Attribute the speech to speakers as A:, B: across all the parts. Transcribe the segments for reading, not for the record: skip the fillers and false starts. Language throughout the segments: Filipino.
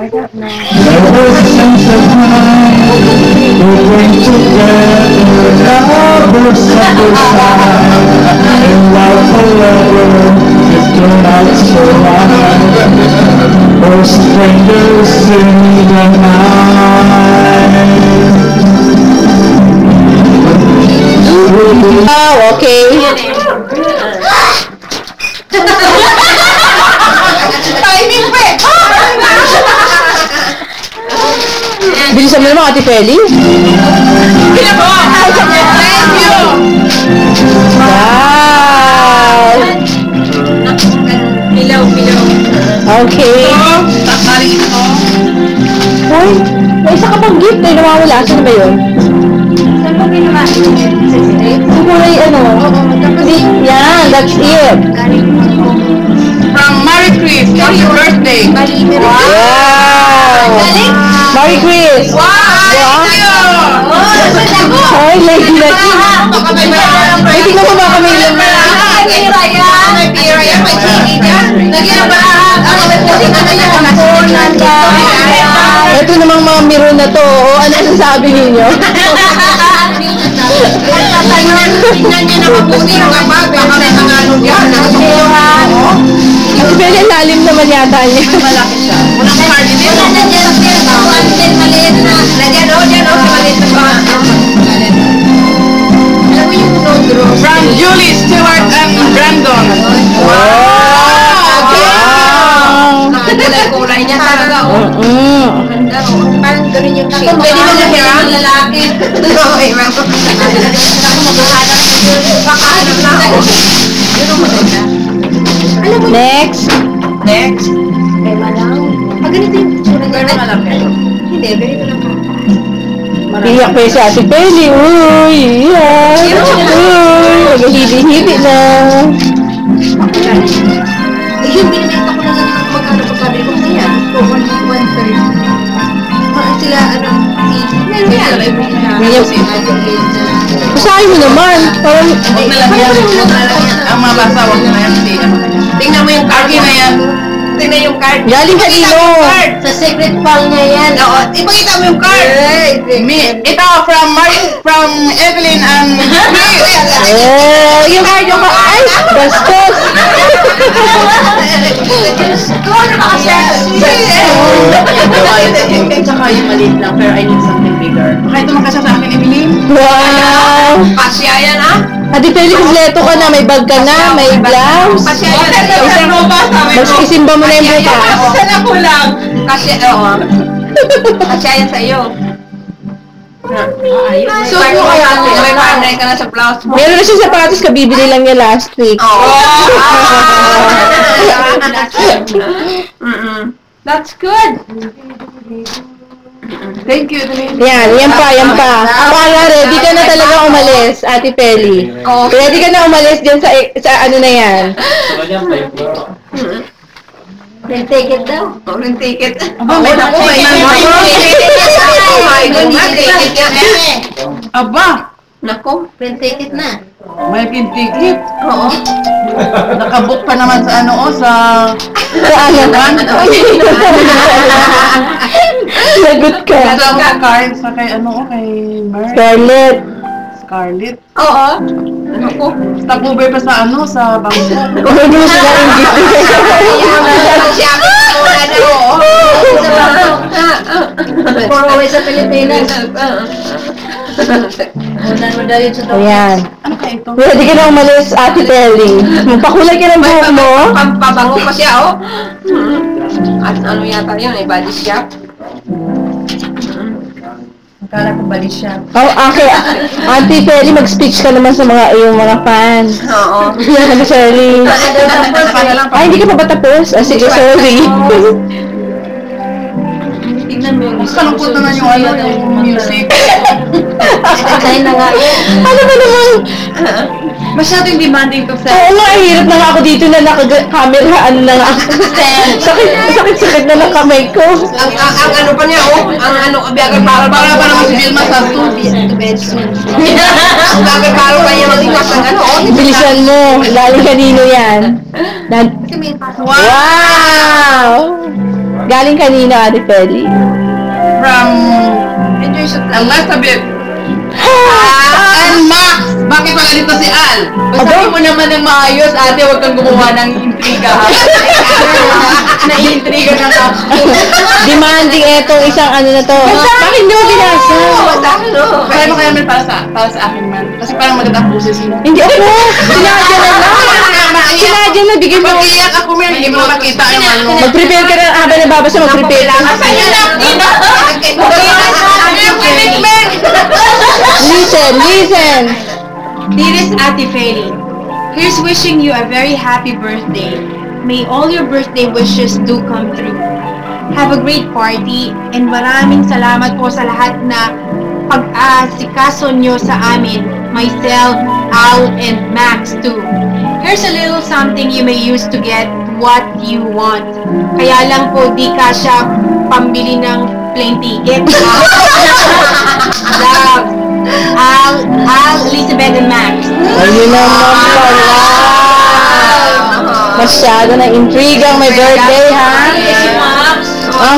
A: I got now.
B: Ever since the time we came together, never set aside, in love forever, it turned out so right. We're strangers in the night.
C: Oh, okay.
A: Timing pa eh!
C: Bilisan mo naman, Ate Feli.
A: Thank you!
C: Wow!
A: Pilaw.
C: Okay.
A: Takaling ito.
C: Uy, may isa ka pang gift na nawawala. Saan ba yun?
D: Saan mo ginawa?
C: Yung kulay ano? Yan, that's it.
A: From Marie Chris, happy birthday!
C: Wow! Merry Chris!
A: Wow! Thank you!
C: Ay, lady na. Ay, tingnan mo ba kami yung
A: May pira yan, may chiki yan. Lagyan ba? May puting ano yan?
C: ito namang mga mirror na to. O, ano sasabi ninyo?
A: Tingnan niya na mabuti yung kapag. Baka may nanganong yan.
C: Ate Feli, lalim naman yata niya.
A: Malaki siya. Unang card din. Maliit na. Lagyan o, dyan o. Maliit na pa. Alam mo yung no-draw. From Julie, Stewart, and Brandon.
C: Wow!
A: Kulay niya talaga.
D: Parang ganun yung shape.
A: Pwede mo na siya? Lalaki. Okay, ma'am. Pakahanap na ako. Yun ang maganda.
C: Next.
A: Next.
D: Kay Malaw. Ganito yung tsura niya.
A: Pero malaki.
D: Hindi, ganito lang po.
C: Iyak pa yung si Ate Feli. Uy, iyak. Uy, nag-hidi-hidi na.
D: Yun, binibenta ko na lang ng magkano pagkabi ko niya. For 1/3. Sila,
C: Basahin mo naman. Parang,
A: Huwag na lang yan. Ang mabasa, huwag na yan. Tingnan mo yung card na yan. Tingnan yung card.
C: galing kanino?
D: sa secret file niya yan.
A: Oo, ipakita mo yung card. Ito from Evelyn and
C: Oh, yung card yung ay, bastos.
A: Tsaka yung maliit lang, pero I need something bigger. Kahit naman kasi sa akin, Evelyn.
C: Wow.
A: Pasya yan, ha?
C: Ate Feli, kompleto ka na. May bag ka na, may blouse.
A: Pasya yan.
C: Mag-isimba mo na yung butas.
A: Sana ko lang. Kasi, oo. Kasya yan sa'yo. So, may partner ka na sa blouse mo.
C: Meron na siya sapatos, kabibili lang niya last week.
A: That's good. Thank you.
C: Yan pa. Para ready ka na talaga umalis, Ate Feli. Ready ka na umalis dyan sa ano na yan.
D: Then take it daw.
A: Ring ticket.
D: Oh my God.
A: Aba,
D: Nako, then take it na.
A: may pin ticket. Oo. Nakabook pa naman sa ano sa
C: Lagot ka.
A: sa card sa kay kay
C: Scarlett.
A: Scarlett.
D: Oo.
A: Ako, stopover pa sa sa bangko.
C: Kung hindi mo sila yung gift.
D: For always sa Pilipinas. Unan mo daw yun sa
C: Ayan.
A: Ano kaya ito?
C: Ready ka na umalis, Ate Feli. Magpakulay ka ng buhok mo.
A: Pabango pa siya, oh. At ano yata yun, body shop. Akala ko body shop.
C: Oh, okay. Auntie Feli, mag-speech ka naman sa iyong mga fans.
A: Oo.
C: Yan, Ate Feli. Ay, hindi ka pa ba tapos? Ah, sige, sorry.
D: Tignan mo yung
A: Kalungkot naman yung yung music.
D: Ay na nga yun.
C: Ano ba naman?
A: Masyadong demanding to sa...
C: Oo nga, hirap na nga ako dito na nakakamerahan na nga. Sakit na ng kamay ko.
A: Ang ano pa niya, oh. Ang ano, biyagan para naman si Vilma sa biyagan para pa niya mag-iwas ng ano, oh.
C: Bilisan mo. Galing kanino yan? Wow! Galing kanina, Ate Feli.
A: From
D: Enjoy sa
A: ang last of it. And Max! Bakit wala dito si Al?
D: Basahin mo naman ng maayos, ate, huwag kang gumawa ng intriga. Naiintriga na ako.
C: Demanding etong isang ano na to. Bakit hindi mo binasa?
A: Kaya mo kaya man para sa akin man. Kasi parang maganda ang boses mo.
C: Hindi ako. Sinadya na lang. Sinadya na, bigyan mo.
A: Pag-iyak ako, Mer, hindi mo makita yung ano.
C: Mag-prepare ka na habang nababasa, mag-prepare.
A: Asan yun na?
C: Listen.
E: Dearest Ate Feli, here's wishing you a very happy birthday. May all your birthday wishes do come true. Have a great party and maraming salamat po sa lahat na pag-asikaso nyo sa amin, myself, Al, and Max too. Here's a little something you may use to get what you want. Kaya lang po di kasya pambili ng plane ticket. Love. Al, Elizabeth, and Max.
C: Ayun naman pala. Masyado na intrigang may birthday, ha?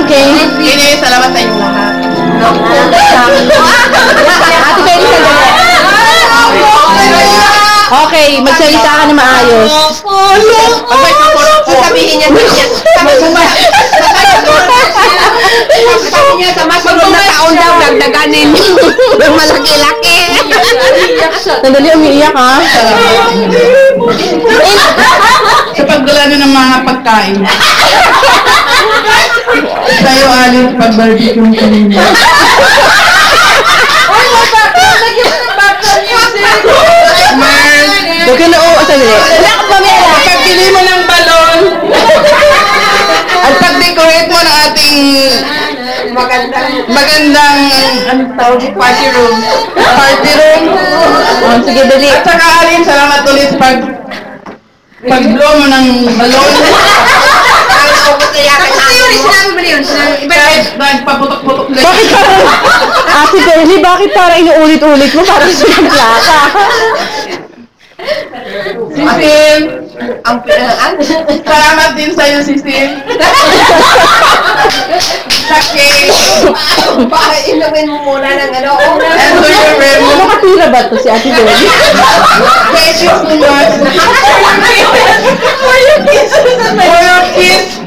C: Okay.
A: Anyway, salamat sa inyong lahat.
C: Ate Feli, sandali. Okay, magsalita ka na maayos.
A: Sasabihin niya sabi niya sa mas na taon daw dagdaganin yung malaki-laki.
C: Sandali, umiiyak, ha?
A: Sa pagdala ng mga pagkain. Tayo alis pag-barbecue yung kanina.
C: Huwag ka na sandali.
A: Pagbili mo ng balon at pag-decorate mo ng ating magandang ano tawag dito? Party room.
C: Oh, sige, dali.
A: At saka Alin, salamat ulit pag-blow mo ng balon. Kahit nagpaputok-putok lang.
C: Bakit parang, Ate Feli, bakit parang inuulit-ulit mo? Parang silang plaka.
A: Sisil, salamat din sa'yo, Sisil. Sa cake.
D: Inumin mo muna ng ano.
A: And to your friend.
C: Nakatira ba to si Ate Feli?
A: Thank you so much. For your kiss.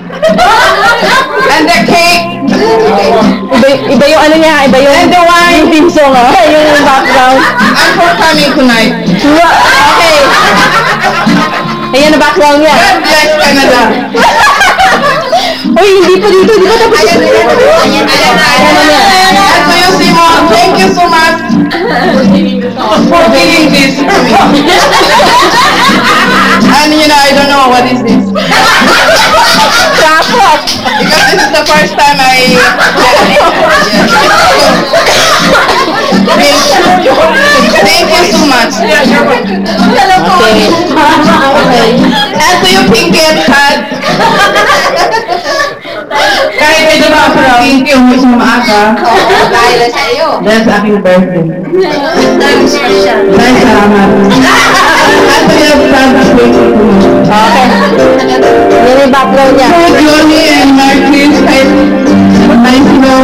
A: And the cake.
C: Iba yung ano niya, iba yung...
A: And the wine.
C: Yung theme song, ha? Yung background.
A: And for coming tonight.
C: Okay. Ayan ang background niya.
A: God bless Canada.
C: Uy, hindi pa dito. Di ba tapos?
A: Ayan na. And to you, Simon, thank you so much for giving this for me. And you know, I don't know what is this.
C: Kapot.
A: Because this is the first time I thank you so much.
C: Okay.
A: And to you, Pinky and Tad. Kahit medyo ako ng Pinky, umuwi sa maaga.
D: Dahil sa iyo.
A: Dahil sa aking birthday. Dahil salamat. At to you, Tad,
C: Okay. Yan yung background niya.
A: So, Johnny and Marquis, kahit nice mo.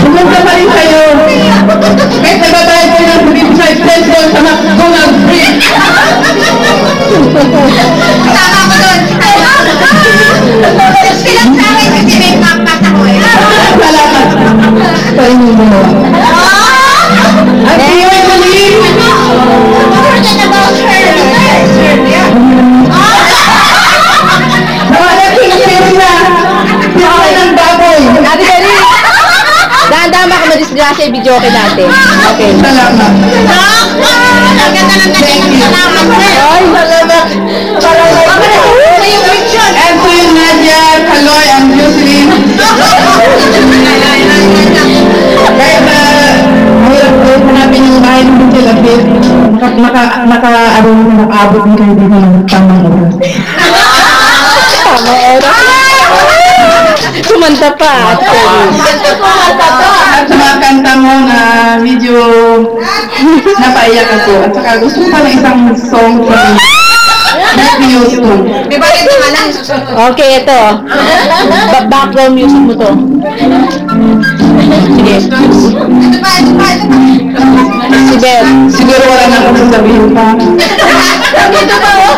A: Pumunta pa rin kayo. Kahit nagbabayad ko ng dito sa extension sa McDonald's Bridge.
D: Tama ko doon. Silang sa akin kasi may papat ako eh.
A: Salamat. Sa inyo mo. At iyo ay mali.
D: Forget about her.
A: Nakalaking sale na. Sila ng baboy.
C: Ate Feli, dahan-dahan baka madisgrasya yung video okay natin. Okay.
A: Salamat.
D: Ang ganda ng salamat.
C: Ay, salamat.
A: And to you, Nadia, Kaloy, and Jocelyn. Kahit mahirap ko hanapin yung bahay ng sila, naka-abot din kayo dito ng tamang oras.
C: Tamang oras. Sumanta pa, Ate Feli.
A: At sa mga kanta mo na medyo napaiyak ako. At saka gusto ko pa ng isang song from Let me use to.
D: Di ba ito nga lang susunod?
C: Okay, ito. Background music mo to. Sige.
D: Ito pa, ito pa, ito pa.
C: Si Beth.
A: Siguro wala na akong sasabihin pa.
D: Ito pa, oh.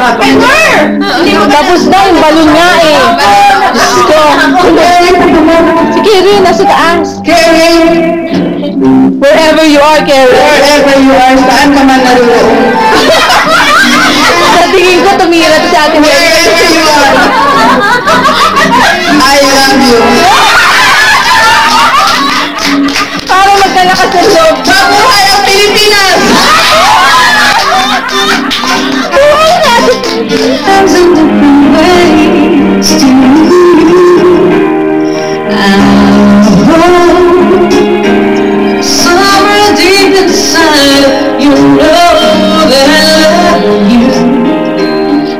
C: Tapos na yung balon nga eh. Diyos ko. Si Karen, nasa taas.
A: Karen,
C: Wherever you are, Karen.
A: wherever you are, saan ka man naroon.
C: Sa tingin ko, tumira to sa atin.
A: Wherever you are, I love you.
C: Para magkalakas ng loob.
A: Mabuhay ang Pilipinas!
B: Somewhere deep inside, you know that I love you.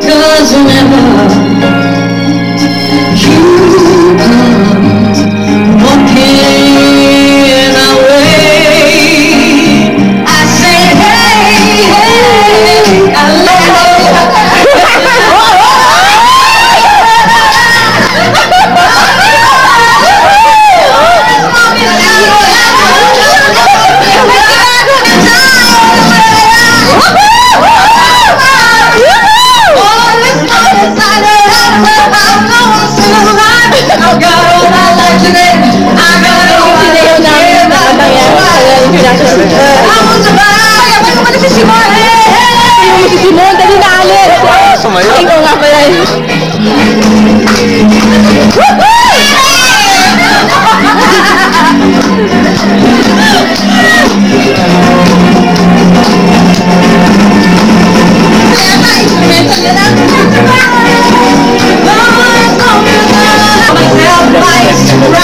B: 'Cause whenever you come walking away, I say, hey, hey, I love
C: Si Simon, dali na alis. Ay, oo nga pala.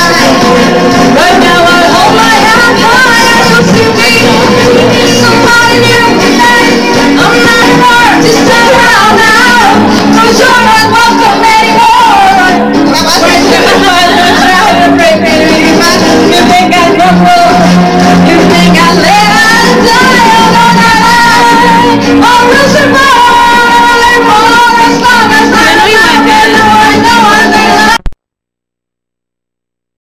B: Right now I hold my hand high, I see me. Somebody new tonight. I'm not an artist around now, 'cause you're not welcome anymore. You think I don't know? You think I let her die? Oh, no, no, no. I will survive.